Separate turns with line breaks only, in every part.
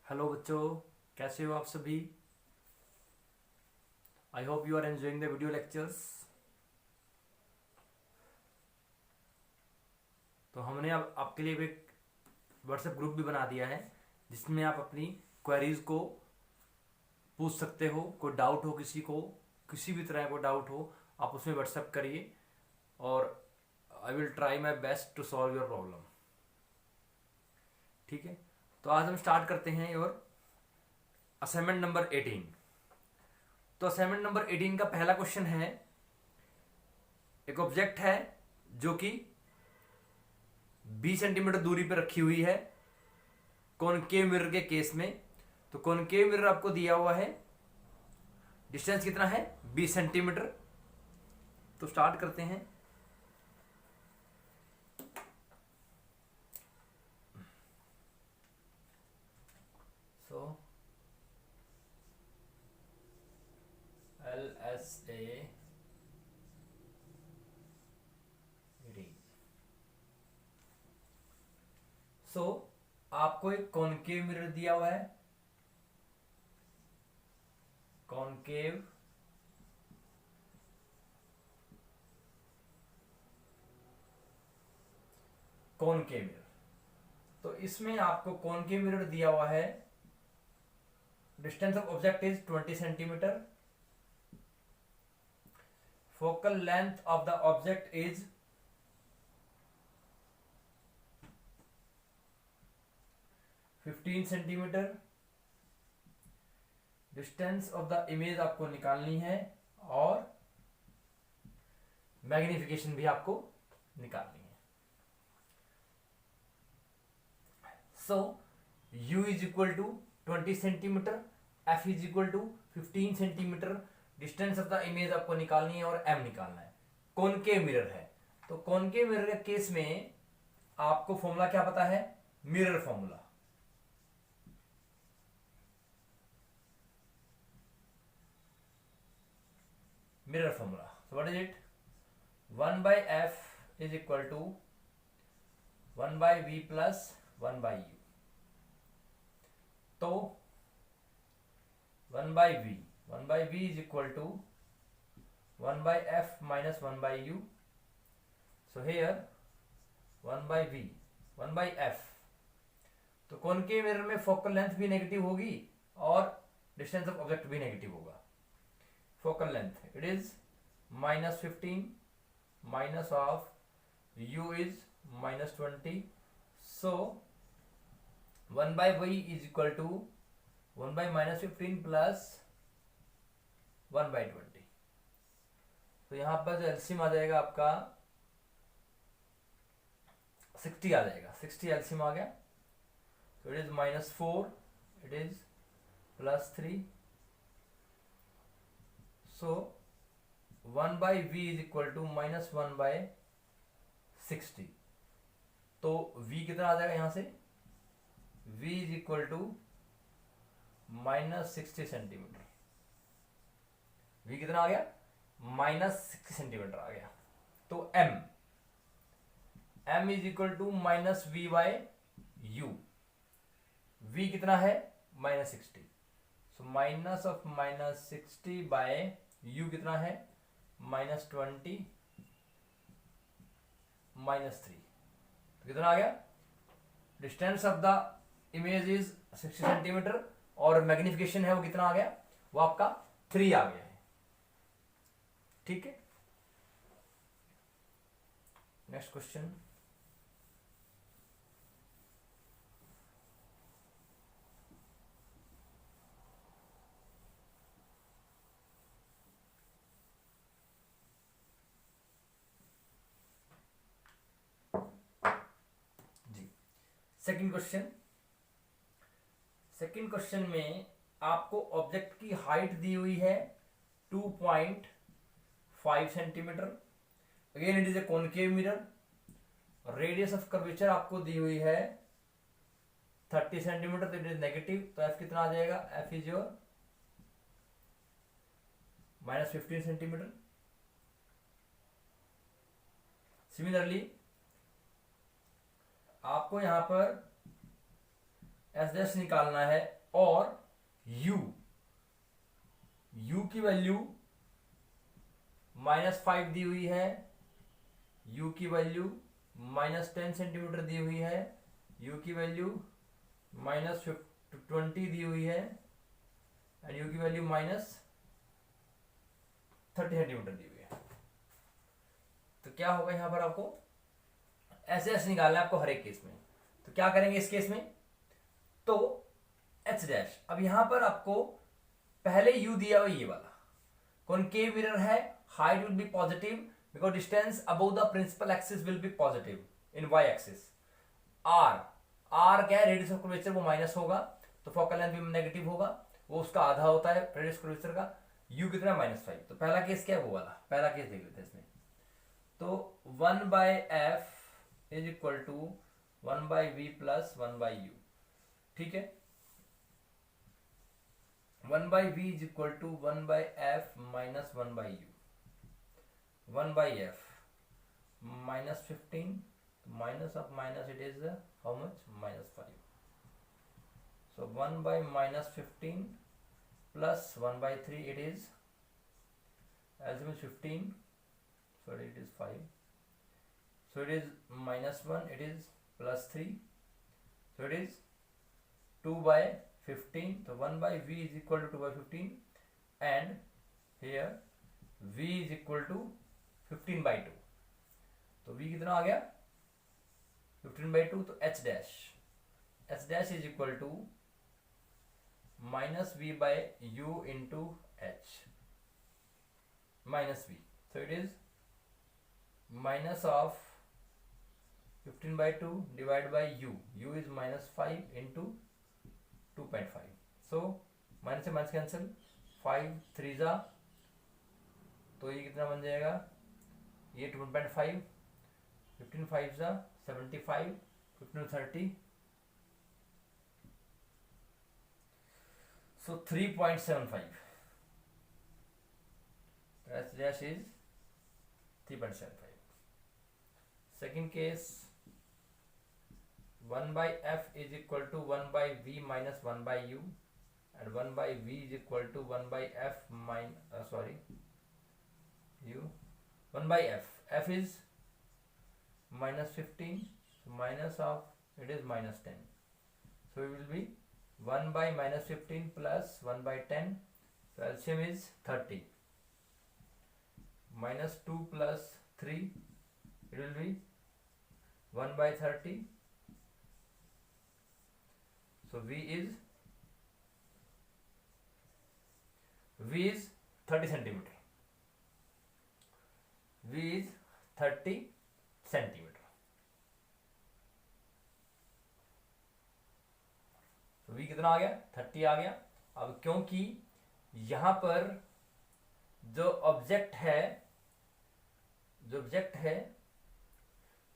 Hello बच्चों, कैसे हो आप सभी। I hope you are enjoying the video lectures. तो हमने अब आपके लिए एक व्हाट्सएप ग्रुप भी बना दिया है जिसमें आप अपनी क्वेरीज को पूछ सकते हो। कोई डाउट हो किसी को, किसी भी तरह का डाउट हो, आप उसमें व्हाट्सएप करिए और I will try my best to solve your problem. ठीक है, तो आज हम स्टार्ट करते हैं और असाइनमेंट नंबर 18। तो असाइनमेंट नंबर 18 का पहला क्वेश्चन है, एक ऑब्जेक्ट है जो कि 20 सेंटीमीटर दूरी पर रखी हुई है कॉनकेव मिरर के केस में। तो कॉनकेव मिरर आपको दिया हुआ है, डिस्टेंस कितना है 20 सेंटीमीटर। तो स्टार्ट करते हैं। सो LSA सो आपको एक कॉनकेव मिरर दिया हुआ है, कॉनकेव कॉनकेव मिरर। तो इसमें आपको कॉनकेव मिरर दिया हुआ है, distance of object is 20 centimetre, focal length of the object is 15 centimetre, distance of the image आपको निकालनी है और मैग्निफिकेशन भी आपको निकालनी है। So u is equal to 20 centimetre, f is equal to 15 centimetre, distance of the image आपको निकालनी है और m निकालना है। कॉनकेव मिरर है, तो कॉनकेव मिरर के केस में आपको फॉर्मूला क्या पता है, mirror formula. Mirror formula, so what is it? 1 by f is equal to 1 by v plus 1 by u। तो 1 by v is equal to 1 by f minus 1 by u। so here 1 by v 1 by f। तो concave mirror में focal length भी negative होगी और distance of object भी negative होगा। Focal length it is -15 minus of u is -20। so 1 by v is equal to 1 by -15 plus 1 by 20। तो यहां पर जो एलसीएम आ जाएगा आपका 60 आ जाएगा, 60 एलसीएम आ गया। तो it is -4, it is +3। So 1 by v is equal to -1 by 60। तो v कितना आ जाएगा यहां से, v is equal to -60 centimetre. v कितना आ गया, -60 सेंटीमीटर आ गया। तो m is equal to -v by u। v कितना है -60, so minus of -60 by u कितना है -20 -3। तो कितना आ गया, distance of the image is 60 centimetre और मैग्निफिकेशन है वो कितना आ गया, वो आपका 3 आ गया है। ठीक है, next question. Second question. Second question में आपको ऑब्जेक्ट की हाइट दी हुई है 2.5 centimetre. Again it is a concave mirror. Radius of curvature आपको दी हुई है 30 सेंटीमीटर, तो इट इज नेगेटिव। तो एफ कितना आ जाएगा, F is your -15 centimetre. Similarly आपको यहां पर एस डैश निकालना है और u की वैल्यू -5 दी हुई है, u की वैल्यू -10 सेंटीमीटर दी हुई है, u की वैल्यू -20 दी हुई है एंड u की वैल्यू -30 सेंटीमीटर दी हुई है। तो क्या होगा यहां पर आपको ऐसे ऐसे निकालना है आपको हर एक केस में। तो क्या करेंगे इस केस में, तो h डैश, अब यहां पर आपको पहले u दिया हुआ ये वाला कॉनकेव मिरर है, height will be positive because distance above the principal axis will be positive in y axis. r क्या है, रेडियस ऑफ कर्वेचर वो माइनस होगा तो फोकल लेंथ भी नेगेटिव होगा, वो उसका आधा होता है रेडियस कर्वेचर का। u कितना -5, तो पहला केस क्या है वो वाला, पहला केस देख लेते हैं इसमें। तो 1/f is equal to 1/v plus 1/u, ठीक है। 1/v is equal to 1/f minus 1/u। 1/f -15, minus of minus it is how much, -5. So 1/-15 plus 1/3 it is, as it is 15, so it is 5, so it is -1, it is +3, so it is 2/15. So 1/v is equal to 2/15 and here v is equal to 15/2। तो v कितना आ गया 15/2, तो h dash is equal to -v/u into h -v, so it is minus of 15/2 divided by u is -5 into 2.5, so minus से minus cancel, 5 3 जा, तो ये कितना बन जाएगा, ये 2.5, 15 5 जा 75, 15 30, so 3.75, h dash is 3.75. Second case, 1/f is equal to 1/v minus 1/u and 1/v is equal to 1/f minus u 1/f, f is -15, so minus of it is -10, so it will be 1/-15 plus 1/10, so LCM is 30, -2 plus 3 it will be 1/30, so v is 30 centimetre, v is 30 centimetre. तो v कितना आ गया 30 आ गया। अब क्योंकि यहां पर जो ऑब्जेक्ट है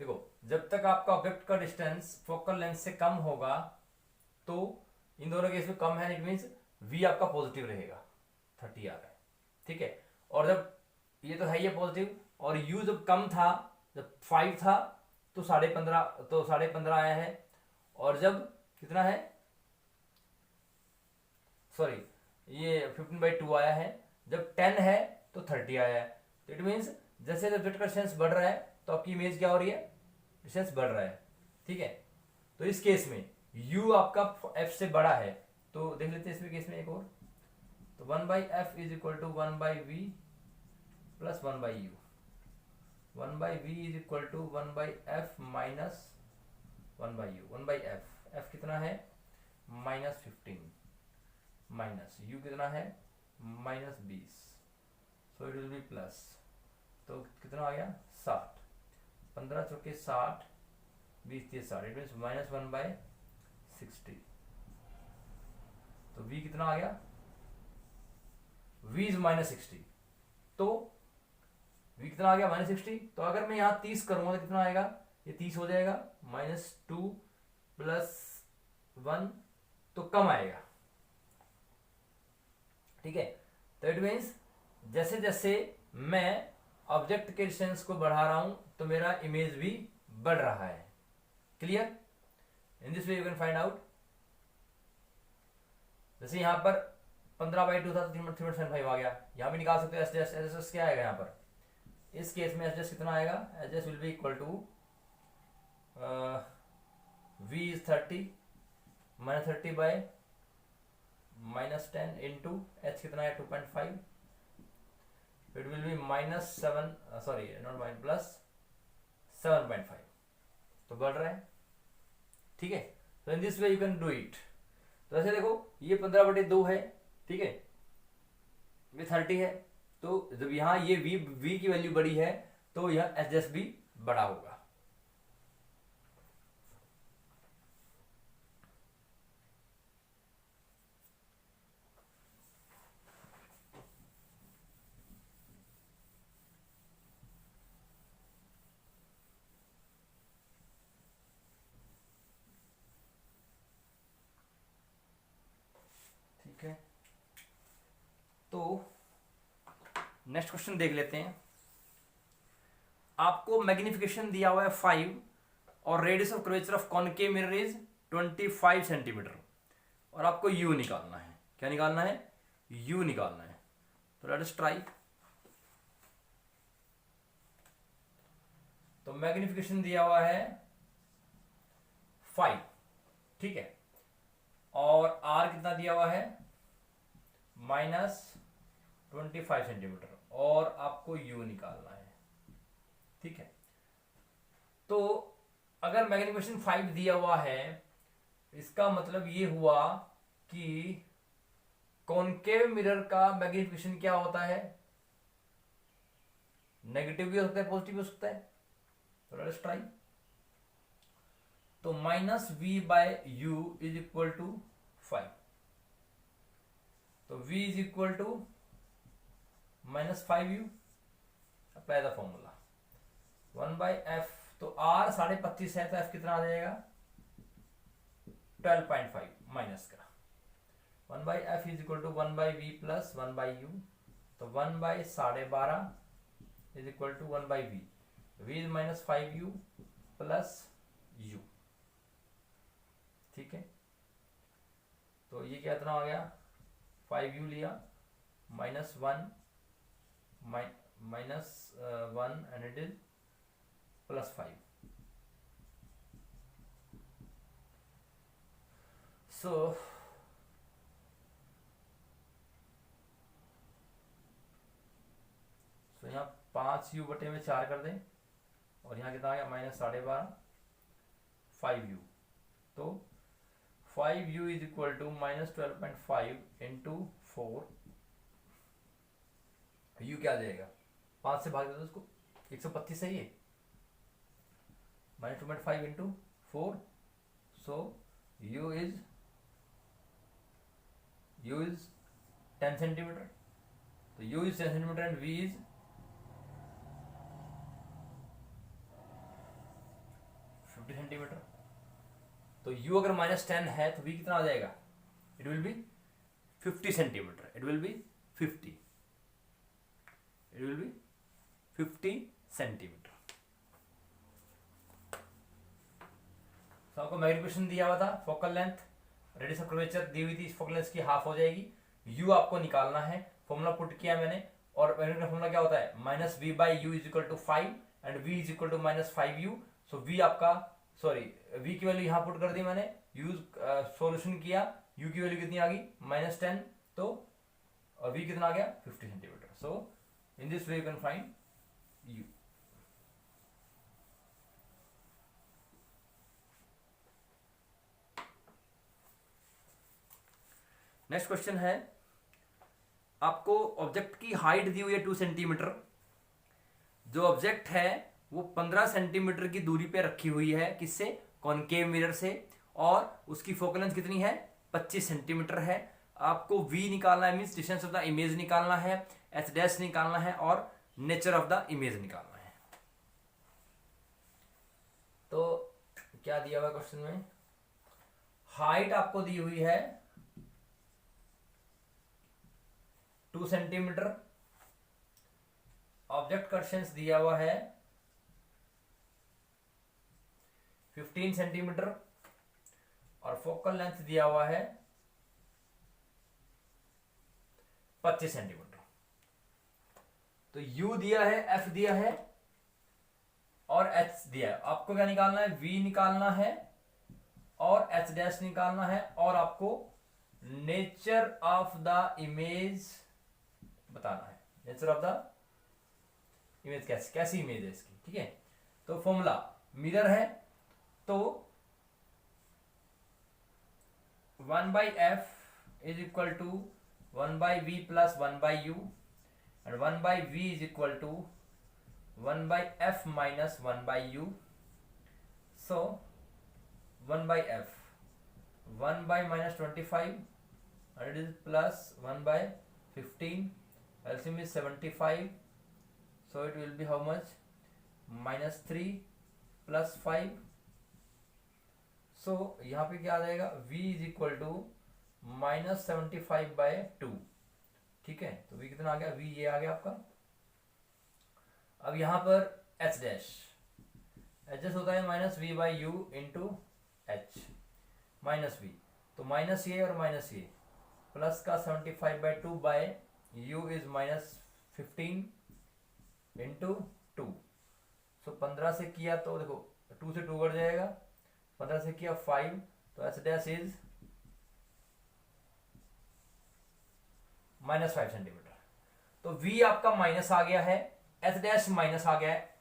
देखो, जब तक आपका ऑब्जेक्ट का डिस्टेंस फोकल लेंथ से कम होगा तो इन दोनों केस में कम है, इट मींस v आपका पॉजिटिव रहेगा, 30 आ रहा है, ठीक है। और जब ये तो है ही पॉजिटिव, और u जब कम था, जब 5 था तो 15.5 आया है, और जब कितना है, सॉरी ये 15/2 आया है, जब 10 है तो 30 आया है। तो इट मीन्स जैसे ऑब्जेक्ट का डिस्टेंस बढ़ रहा है तो आपकी इमेज क्या हो रही है, डिस्टेंस बढ़ रहा है, ठीक है। तो इस केस में u आपका f से बड़ा है, तो देख लेते हैं इसमें केस में एक और। तो 1/f is equal to 1/v plus 1/u, 1/v is equal to 1/f minus 1/u, 1/f, f कितना है -15 माइनस u कितना है -20, so it will B plus, तो कितना आ गया 60, 15 चौके 60, 20 3 60, इट मीन्स -1/60। तो v कितना आ गया, v इज -60, तो v कितना आ गया -60। तो अगर मैं यहाँ 30 करूंगा तो कितना आएगा, ये 30 हो जाएगा, -2 प्लस 1 तो कम आएगा, ठीक है। तो इट मीन्स जैसे जैसे मैं ऑब्जेक्ट के डिस्टेंस को बढ़ा रहा हूं तो मेरा इमेज भी बढ़ रहा है। Clear? In this way you can find out जैसे यहाँ पर 15/2 था तो 3.75 आ गया, यहाँ भी निकाल सकते हो एच एस। एच एस क्या आएगा यहाँ पर, इस केस में एच एस कितना आएगा, H S will be equal to v is 30 -30 by -10 into H कितना है 2.5, it will be -7 sorry not minus +7.5, तो बढ़ रहा है। ठीक है, तो in this way you can do it. तो ऐसे देखो ये 15/2 है, ठीक है, ये 30 है, तो जब यहाँ ये v की वैल्यू बड़ी है तो यह एच एस भी बड़ा होगा। ठीक है, तो नेक्स्ट क्वेश्चन देख लेते हैं। आपको मैग्निफिकेशन दिया हुआ है 5 और radius of curvature of concave mirror is 25 centimetre और आपको यू निकालना है। क्या निकालना है, यू निकालना है। तो लेट अस ट्राई। तो मैग्निफिकेशन दिया हुआ है 5, ठीक है, और आर कितना दिया हुआ है -25 सेंटीमीटर और आपको यू निकालना है। ठीक है, तो अगर मैग्निफिकेशन 5 दिया हुआ है इसका मतलब ये हुआ कि कॉनकेव मिरर का मैग्निफिकेशन क्या होता है, नेगेटिव भी हो सकता है पॉजिटिव भी हो सकता है। तो लेट्स ट्राई। तो -v/u इज इक्वल टू 5, तो v is equal to -5u, apply the formula 1/f। तो r 25.5 है तो f कितना आ जाएगा 12.5 माइनस का 1/f is equal to 1/v plus 1/u। तो 1/12.5 is equal to 1/v, v is -5u plus u। ठीक है, तो ये क्या इतना आ गया 5u लिया -1 एंड इट इज +5। सो यहाँ 5u/4 कर दें और यहाँ कितना आ गया -12.5 5u। तो 5u is equal to -12.5 into 4, u क्या आ जाएगा 5 से भाग दे दो उसको, 125 सही है, -2.5 into 4, so u is 10 centimetre. तो u is 10 centimetre and v is 50 centimetre. तो u अगर -10 है तो v कितना आ जाएगा, it will be 50 centimetre, it will be 50 centimetre. तो आपको मैग्निफिकेशन दिया हुआ था, focal length, radius of curvature दी हुई थी, इस फोकल लेंथ की हाफ हो जाएगी, u आपको निकालना है। फॉर्मूला पुट किया मैंने और मैग्निफिकेशन फॉर्मूला क्या होता है -v/u is equal to 5 and v is equal to -5u। So v आपका सॉरी v की वैल्यू यहां पुट कर दी मैंने, u सॉल्यूशन किया, u की वैल्यू कितनी आ गई -10, तो और v कितना आ गया 50 centimetre. So in this way you can find u। Next question है, आपको ऑब्जेक्ट की हाइट दी हुई है 2 सेंटीमीटर, जो ऑब्जेक्ट है वो 15 सेंटीमीटर की दूरी पे रखी हुई है, किससे, कॉनकेव मिरर से, और उसकी फोकल लेंथ कितनी है 25 सेंटीमीटर है। आपको v निकालना है, means distance of the image निकालना है, h' निकालना है और नेचर ऑफ द इमेज निकालना है। तो क्या दिया हुआ क्वेश्चन में, हाइट आपको दी हुई है 2 सेंटीमीटर, ऑब्जेक्ट का डिस्टेंस दिया हुआ है 15 सेंटीमीटर और फोकल लेंथ दिया हुआ है 25 सेंटीमीटर। तो u दिया है, f दिया है और h दिया है। आपको क्या निकालना है? v निकालना है और h डैश निकालना है, और आपको नेचर ऑफ द इमेज बताना है। नेचर ऑफ द इमेज कैसी इमेज है इसकी, ठीक है। तो फॉर्मूला मिरर है, तो 1/f is equal to 1/v plus 1/u and 1/v is equal to 1/f minus 1/u. So 1/f 1/-25 and it is plus 1/15. LCM is 75, so it will be how much? -3 plus 5. So यहाँ पे क्या आ जाएगा? v is equal to -75/2, ठीक है। तो v कितना आ गया? v ये आ गया आपका। अब यहां पर h डैश होता है -v/u into h minus v, तो माइनस ये और माइनस ये, प्लस का 75/2 बाय u इज -15 इंटू 2। सो 15 से किया तो देखो 2 से 2 बढ़ जाएगा, 15 से किया 5, तो h डैश इज -5 सेंटीमीटर। तो v आपका माइनस आ गया है, h डैश माइनस आ गया है।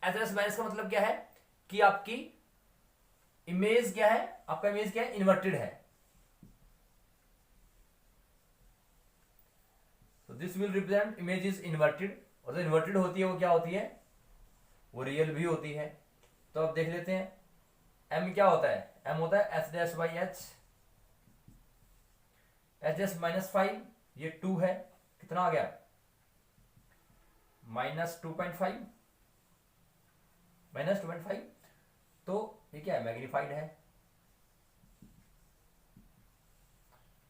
h डैश माइनस का मतलब क्या है कि आपकी इमेज क्या है? आपका इमेज क्या है? इन्वर्टेड है। तो this will represent image is inverted, और जो इन्वर्टेड होती है वो क्या होती है? वो रियल भी होती है। तो अब देख लेते हैं m क्या होता है? m होता है h dash by h, h dash -5, ये 2 है, कितना आ गया? -2.5, -2.5। तो ये क्या है? मैग्नीफाइड है।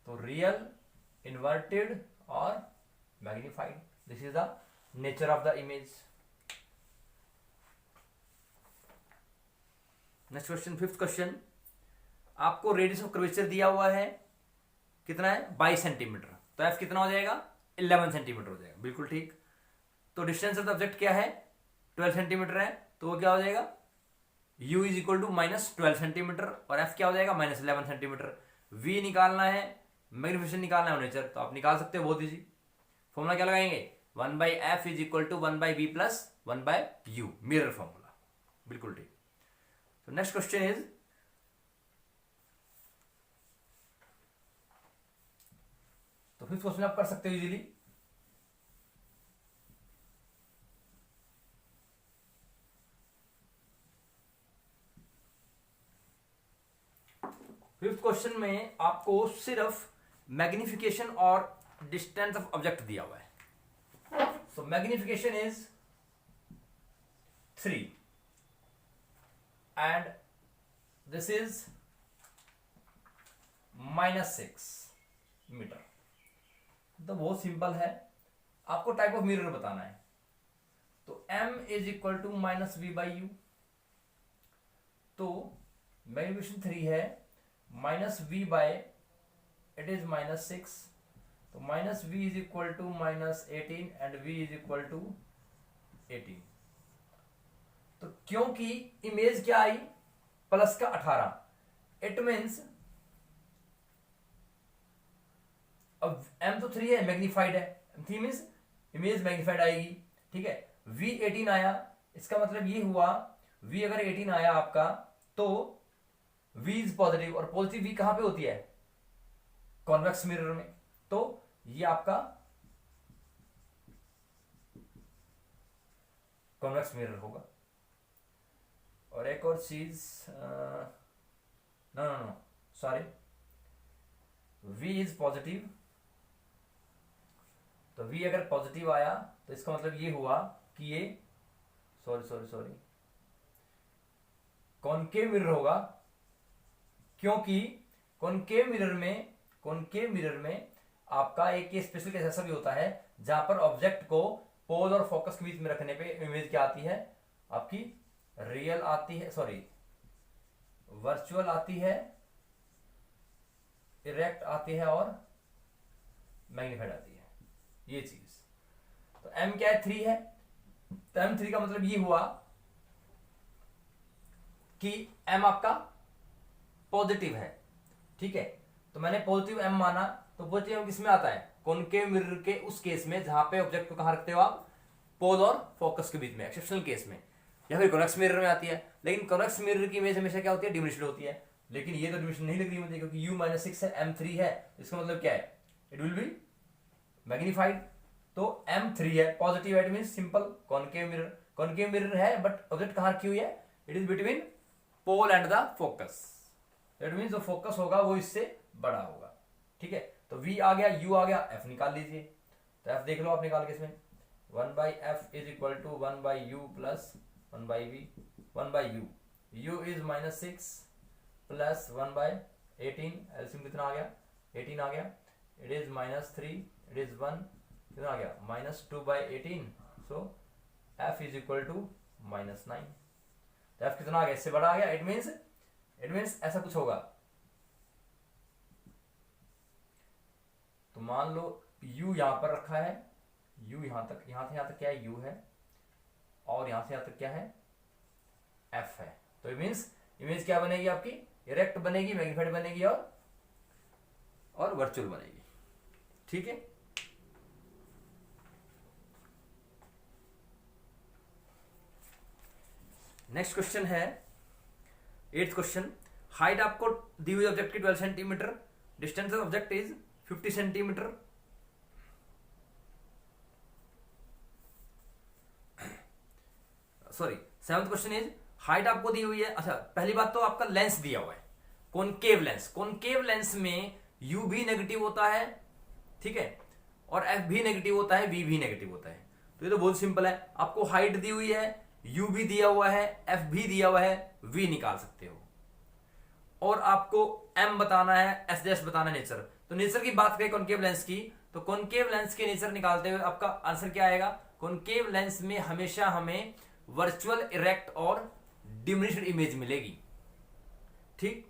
तो रियल, इन्वर्टेड और magnified, this is the nature of the image. Next question, 5th question. आपको रेडियस ऑफ कर्वेचर दिया हुआ है, कितना है? 22 सेंटीमीटर। तो f कितना हो जाएगा? 11 सेंटीमीटर हो जाएगा, बिल्कुल ठीक। तो डिस्टेंस ऑफ द ऑब्जेक्ट क्या है? 12 सेंटीमीटर है, तो वो क्या हो जाएगा? u is equal to -12 centimetre, और f क्या हो जाएगा? -11 सेंटीमीटर। v निकालना है, मैग्निफिकेशन निकालना है नेचर, तो आप निकाल सकते हो बहुत इजी। फॉर्मूला क्या लगाएंगे? 1/f is equal to 1/v plus 1/u, mirror formula, बिल्कुल ठीक। तो नेक्स्ट क्वेश्चन इज, तो 5th क्वेश्चन आप कर सकते हो इजीली। फिफ्थ क्वेश्चन में आपको सिर्फ मैग्निफिकेशन और डिस्टेंस ऑफ ऑब्जेक्ट दिया हुआ है। So magnification is 3 and this is -6 metre. तो बहुत सिंपल है, आपको टाइप ऑफ मिरर बताना है। तो m is equal to -v/u, तो मैग्निफिकेशन 3 है, -v बाय इट इज -6, तो -v is equal to -18 and v is equal to 18। तो क्योंकि इमेज क्या आई? प्लस का 18, इट मीन्स अब m तो 3 है, मैग्नीफाइड है, 3 मीन्स इमेज मैग्नीफाइड आएगी, ठीक है। v 18 आया, इसका मतलब ये हुआ v अगर 18 आया आपका, तो v इज पॉजिटिव, और पॉजिटिव v कहां पे होती है? कॉन्वेक्स मिरर में। तो ये आपका कॉन्वेक्स मिरर होगा। और एक और चीज, no sorry, v is positive, तो v अगर पॉजिटिव आया तो इसका मतलब ये हुआ कि ये सॉरी कॉनकेव मिरर होगा, क्योंकि कॉनकेव मिरर में आपका एक ये स्पेशल केस ऐसा भी होता है जहां पर ऑब्जेक्ट को पोल और फोकस के बीच में रखने पे इमेज क्या आती है? आपकी रियल आती है, सॉरी वर्चुअल आती है, इरेक्ट आती है और मैग्नीफाइड आती है। ये चीज। तो m क्या है 3 है, तो m3 का मतलब ये हुआ कि m आपका पॉजिटिव है, ठीक है। तो मैंने पॉजिटिव m माना, तो पॉजिटिव m किस में आता है, कॉनकेव मिरर के उस केस में जहां पे ऑब्जेक्ट को कहां रखते हो आप, पोल और फोकस के बीच में, एक्सेप्शनल केस में, या फिर कॉन्वेक्स मिरर में आती है। लेकिन कॉन्वेक्स मिरर की इमेज हमेशा क्या होती है, डिमिनिश्ड होती है। लेकिन ये तो डिमिनिश्ड नहीं लग रही मुझे, क्योंकि u-6 है, m3 है, इसका मतलब क्या है, इट विल बी मैग्नीफाइड। तो m3 है, पॉजिटिव है, it means simple concave mirror. Concave mirror है बट ऑब्जेक्ट कहां रखी हुई है, it is between pole and the focus, that means जो फोकस होगा वो इससे बड़ा होगा, ठीक है। तो v आ गया, u आ गया, f निकाल लीजिए। तो f देख लो आप निकाल के इसमें, 1/f is equal to 1/u plus 1/v, 1/u, u is -6 plus 1/18, LCM कितना आ गया, 18 आ गया, इट इज -3, इट इज 1, कितना आ गया, -2/18, सो f इज इक्वल टू -9। तो f कितना आ गया, इससे बड़ा आ गया, इट मीन्स ऐसा कुछ होगा। तो मान लो u यहां पर रखा है, u यहां से यहां तक क्या है, u है, और यहां से यहां तक क्या है, f है। तो इमेज क्या बनेगी आपकी, इरेक्ट बनेगी, मैग्नीफाइड बनेगी और वर्चुअल बनेगी, ठीक है। नेक्स्ट क्वेश्चन है 8th क्वेश्चन। हाइट आपको दी हुई ऑब्जेक्ट की 12 centimetre, distance of object is 50 centimetre. Sorry, 7th question is height आपको दी हुई है। अच्छा, पहली बात तो आपका लेंस दिया हुआ है, कॉनकेव लेंस। कॉनकेव लेंस में u भी नेगेटिव होता है, ठीक है, और f भी नेगेटिव होता है, v भी नेगेटिव होता है। तो ये तो बहुत सिंपल है, आपको हाइट दी हुई है, u भी दिया हुआ है, f भी दिया हुआ है, v निकाल सकते हो। और आपको m बताना है, s डैश बताना है नेचर। तो नेचर की बात करें कॉनकेव लेंस की, तो कॉनकेव लेंस के नेचर निकालते हुए आपका आंसर क्या आएगा, कॉनकेव लेंस में हमेशा हमें वर्चुअल, इरेक्ट और डिमिनिश्ड इमेज मिलेगी, ठीक।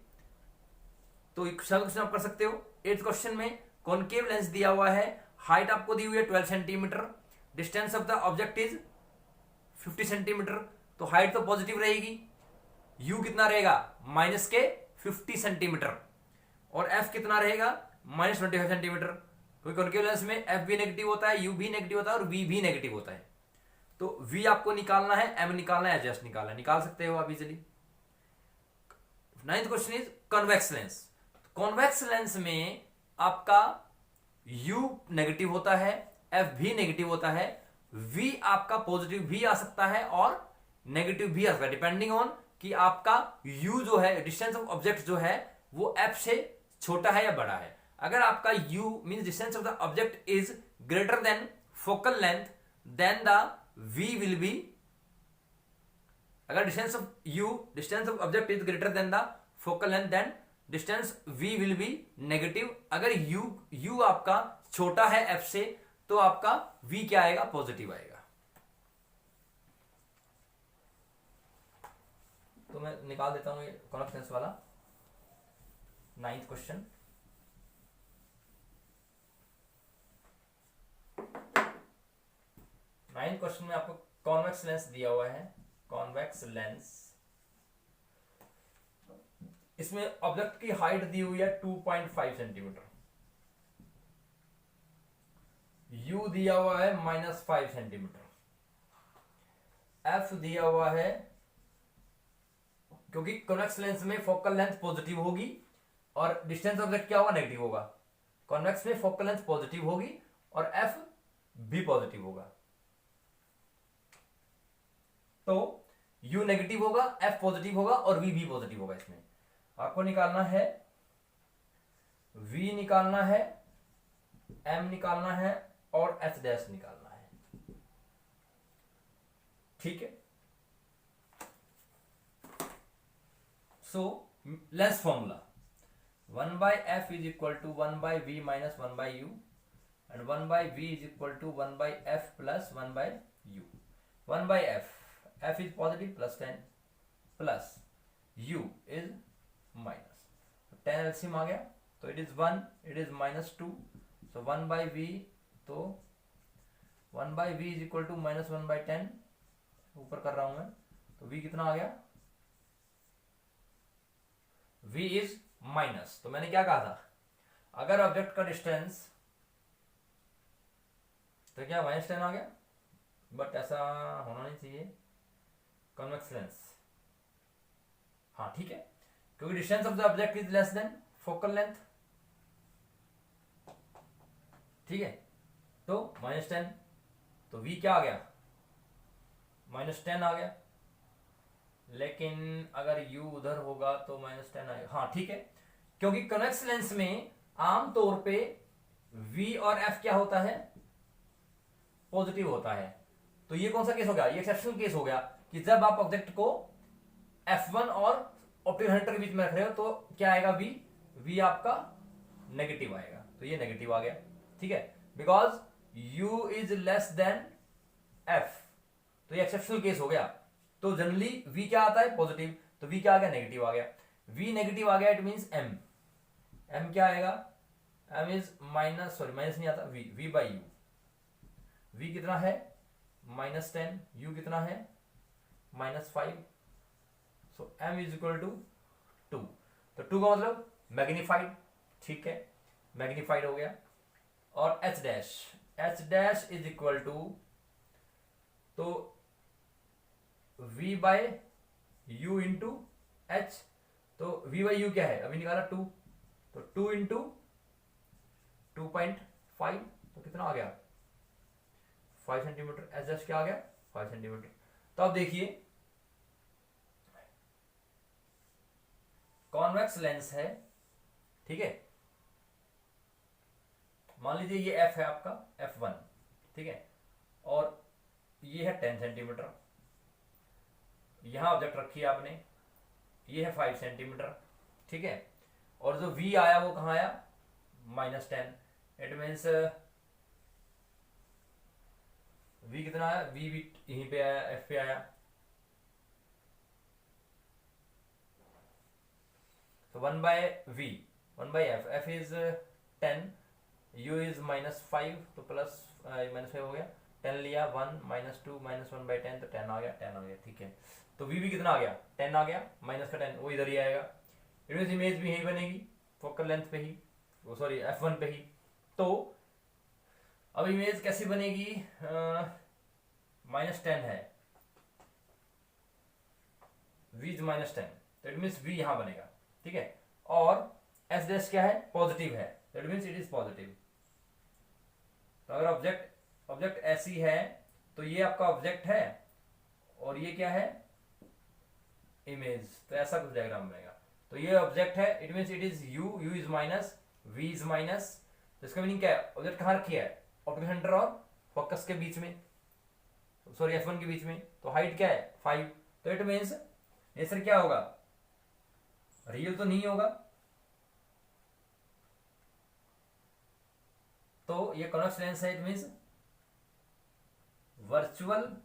तो एक क्वेश्चन आप कर सकते हो। 8th क्वेश्चन में कॉनकेव लेंस दिया हुआ है, हाइट आपको दी हुई है 12 centimetre, distance of the object is 50 centimetre. तो हाइट तो पॉजिटिव रहेगी, u कितना रहेगा, -50 सेंटीमीटर, और f कितना रहेगा, -25 सेंटीमीटर। क्योंकि कॉनकेव लेंस में f भी नेगेटिव होता है, u भी नेगेटिव होता है और v भी नेगेटिव होता है। तो v आपको निकालना है, m निकालना है, एडजस्ट निकालना है, निकाल सकते हो आप easily. 9th question is convex lens. Convex lens में आपका u नेगेटिव होता है, f भी नेगेटिव होता है, v आपका पॉजिटिव भी आ सकता है और नेगेटिव भी आ सकता है, डिपेंडिंग ऑन कि आपका u जो है, डिस्टेंस ऑफ ऑब्जेक्ट जो है वो f से छोटा है या बड़ा है। अगर आपका u means distance of the object is greater than focal length, then the v will be, अगर distance of object is greater than the focal length, then distance v will be negative. अगर u आपका छोटा है f से, तो आपका v क्या आएगा, पॉजिटिव आएगा। तो मैं निकाल देता हूं ये कॉन्वेक्स लेंस वाला 9th क्वेश्चन। क्वेश्चन में आपको कॉन्वेक्स लेंस दिया हुआ है, कॉन्वेक्स लेंस, इसमें ऑब्जेक्ट की हाइट दी हुई है 2.5 सेंटीमीटर, u दिया हुआ है -5 सेंटीमीटर, f दिया हुआ है, क्योंकि कॉन्वेक्स लेंस में फोकल लेंथ पॉजिटिव होगी और डिस्टेंस ऑब्जेक्ट क्या होगा, नेगेटिव होगा। कॉन्वेक्स में फोकल लेंथ पॉजिटिव होगी और f भी पॉजिटिव होगा, तो u नेगेटिव होगा, f पॉजिटिव होगा और v भी पॉजिटिव होगा। इसमें आपको निकालना है v निकालना है, m निकालना है और h डैश निकालना है, ठीक है। So lens formula 1/f is equal to 1/v minus 1/u and 1/v is equal to 1/f plus 1/u. 1/f, f is positive plus 10 plus u is minus 10 LCM आ गया, तो it is 1, it is -2, so 1/v, तो 1/v is equal to -1/10, ऊपर कर रहा हूं मैं, तो v कितना आ गया, v इज माइनस, तो मैंने क्या कहा था, अगर ऑब्जेक्ट का डिस्टेंस, तो क्या -10 आ गया, बट ऐसा होना नहीं चाहिए, कॉन्वेक्स लेंस, हाँ ठीक है, क्योंकि distance of the object is less than focal length, ठीक है, तो -10, तो v क्या आ गया, -10 आ गया, लेकिन अगर u उधर होगा तो -10 आएगा, हाँ ठीक है, क्योंकि कॉन्वेक्स लेंस में आमतौर पे v और f क्या होता है, पॉजिटिव होता है, तो ये कौन सा केस हो गया, ये एक्सेप्शनल केस हो गया कि जब आप ऑब्जेक्ट को f1 और ऑप्टिकल सेंटर के बीच में रख रहे हो तो क्या आएगा, v आपका नेगेटिव आएगा, तो ये नेगेटिव आ गया, ठीक है, because u is less than f, तो ये एक्सेप्शनल केस हो गया, तो जनरली v क्या आता है, पॉजिटिव, तो v क्या आ गया, नेगेटिव आ गया, v नेगेटिव आ गया, इट मींस m क्या आएगा, m इज माइनस नहीं आता, v बाई u, v कितना है -10, u कितना है -5, सो m इज इक्वल टू 2, तो 2 का मतलब मैग्नीफाइड, ठीक है, मैग्नीफाइड हो गया, और h dash is equal to, तो v by u into h, तो v बाई u क्या है, अभी निकाला 2, तो 2 इंटू 2.5, तो कितना आ गया 5 सेंटीमीटर, एच डैश क्या आ गया 5 सेंटीमीटर, तो अब देखिए कॉन्वेक्स लेंस है, ठीक है, मान लीजिए ये f है आपका f1, ठीक है, और ये है 10 सेंटीमीटर, यहां ऑब्जेक्ट रखी है आपने, ये है 5 सेंटीमीटर, ठीक है, और जो v आया वो कहां आया -10, इट मीन्स v कितना आया, v भी यहीं पे आया, f पे आया, तो 1/f, f is 10, u is -5, तो प्लस -5 हो गया, 10 लिया, 1 -2 -1/10, तो 10 आ गया, ठीक है, तो v भी कितना आ गया 10 आ गया, माइनस का 10 वो इधर ही आएगा, इट मींस इमेज भी यही बनेगी, फोकल लेंथ पे ही, सॉरी f1 पे ही, तो अब इमेज कैसी बनेगी, -10 है, v इज -10, तो इट मींस v यहां बनेगा, ठीक है, और s डैश क्या है, पॉजिटिव है, तो it means it is positive, तो अगर ऑब्जेक्ट ऐसी है, तो ये आपका ऑब्जेक्ट है और ये क्या है, इमेज, तो ऐसा कुछ डायग्राम बनेगा, तो ये ऑब्जेक्ट है, it means it is u is minus, v is minus, तो इसका मीनिंग क्या है, ऑब्जेक्ट कहां रखी है, ऑप्टिकल सेंटर और फोकस के बीच में, सॉरी f1 के बीच में, तो हाइट क्या है 5, तो इट मींस नेचर क्या होगा, रियल तो नहीं होगा, तो ये कॉन्वेक्स लेंस है, इट मींस वर्चुअल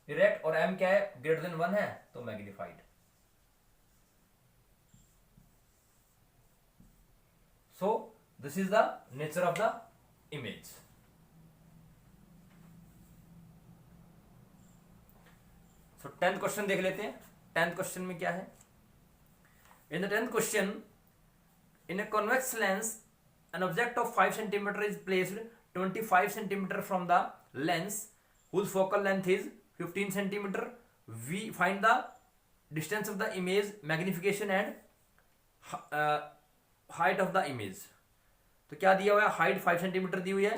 इरेक्ट, और m क्या है, ग्रेटर देन 1 है, तो magnified, so this is the nature of the image. So 10th question देख लेते हैं, 10th क्वेश्चन में क्या है, in the 10th question, in a convex lens an object of 5 centimeter is placed 25 centimeter from the lens whose focal length is 15 centimeter, we find the distance of the image, magnification and height of the image, तो क्या दिया हुआ है, height 5 centimetre दी हुई है,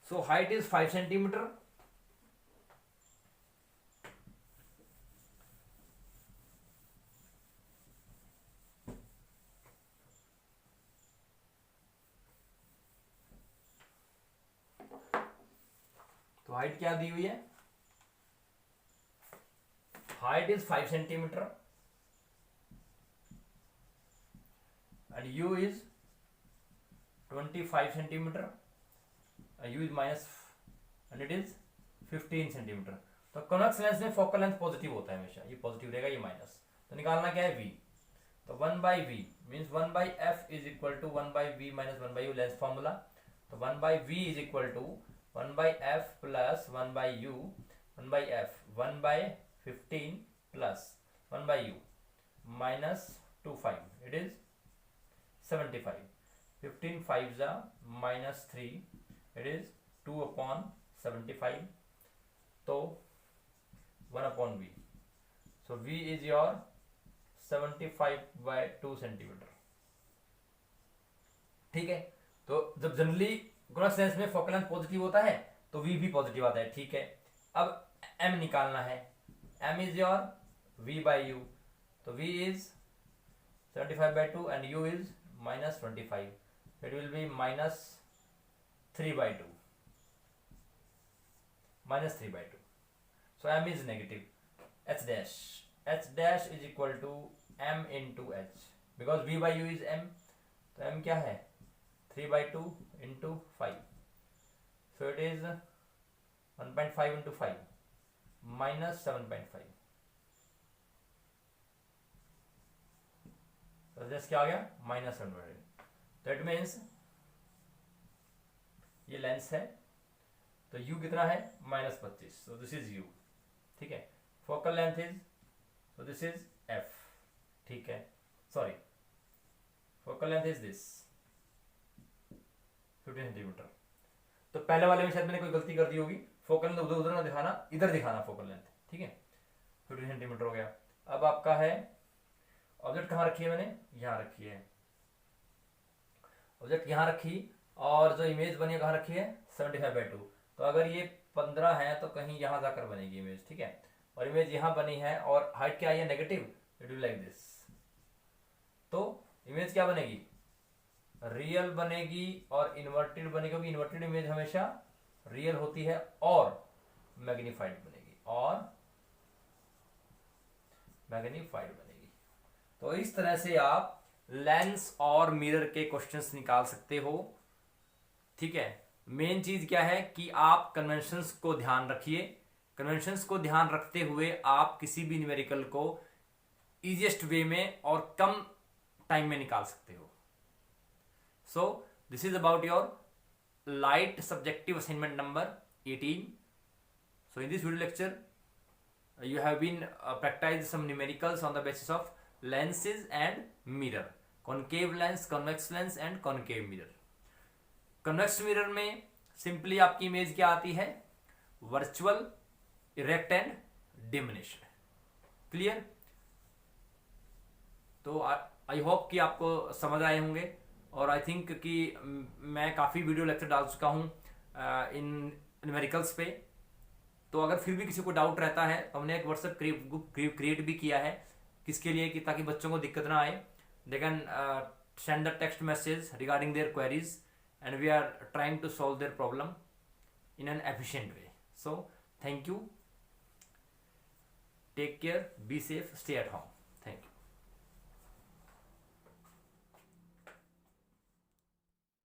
so height is 5 centimetre, तो height क्या दी हुई है, height is 5 centimetre and u is 25 centimetre, u is minus and it is 15 centimetre, तो कॉन्वेक्स लेंस में फोकल लेंथ पॉजिटिव होता है हमेशा, ये पॉजिटिव रहेगा, ये माइनस, तो निकालना क्या है v, तो 1/v means 1/f is equal to 1/v minus 1/u lens formula. तो 1/v is equal to 1/f plus 1/u 1/f 1/15 plus 1/u minus 25 it is 75। 15 5 जा माइनस 3 इट इज 2/75। तो 1/v। So v is your 75/2 centimetre. ठीक है, तो जब generally convex lens में focal length positive होता है तो v भी पॉजिटिव आता है। ठीक है, अब m निकालना है। m is your v/u। तो v is 75/2 and u is minus 25. It will be minus 3/2. Minus 3/2. So m is negative. H dash. H dash is equal to m into h. Because v/u is m. तो m क्या है? 3/2 into 5. So it is 1.5 into 5 minus 7.5. तो just क्या आ गया? Minus 100। तो it means ये lens है तो u कितना है? -25। तो दिस इज u। ठीक है, फोकल लेंथ इज, तो दिस इज f। ठीक है, sorry, focal length is this 15 centimetre. तो पहले वाले में शायद मैंने कोई गलती कर दी होगी, फोकल लेंथ उधर उधर ना दिखाना, इधर दिखाना फोकल लेंथ। ठीक है, 15 सेंटीमीटर हो गया। अब आपका है ऑब्जेक्ट कहाँ रखी है? मैंने यहाँ रखी है, ऑब्जेक्ट यहाँ रखी, और जो इमेज बनी है कहाँ रखी है? 75/2। तो अगर ये 15 है तो कहीं यहाँ जाकर बनेगी इमेज। ठीक है, और इमेज यहाँ बनी है और हाइट क्या आई है? Negative. It will like this. तो इमेज क्या बनेगी? रियल बनेगी और इन्वर्टेड बनेगी, क्योंकि इन्वर्टेड इमेज हमेशा रियल होती है, और मैग्नीफाइड बनेगी, और मैग्नीफाइड बनेगी। तो इस तरह से आप लेंस और मिरर के क्वेश्चंस निकाल सकते हो। ठीक है, मेन चीज क्या है कि आप कन्वेंशंस को ध्यान रखिए। कन्वेंशंस को ध्यान रखते हुए आप किसी भी न्यूमेरिकल को इजीएस्ट वे में और कम टाइम में निकाल सकते हो। So this is about your light subjective assignment number 18। So in this video lecture you have been practiced some numericals on the basis of lenses and mirror, concave lens, convex lens and concave mirror. convex mirror में simply आपकी image क्या आती है? Virtual, erect and diminished. Clear? तो I hope कि आपको समझ आए होंगे, और आई थिंक कि मैं काफ़ी वीडियो लेक्चर डाल चुका हूँ इन न्यूमेरिकल्स पे। तो अगर फिर भी किसी को डाउट रहता है तो हमने एक व्हाट्सएप ग्रुप क्रिएट भी किया है, किसके लिए? कि ताकि बच्चों को दिक्कत ना आए। They can send the text message regarding their queries and we are trying to solve their problem in an efficient way. So thank you, take care, be safe, stay at home.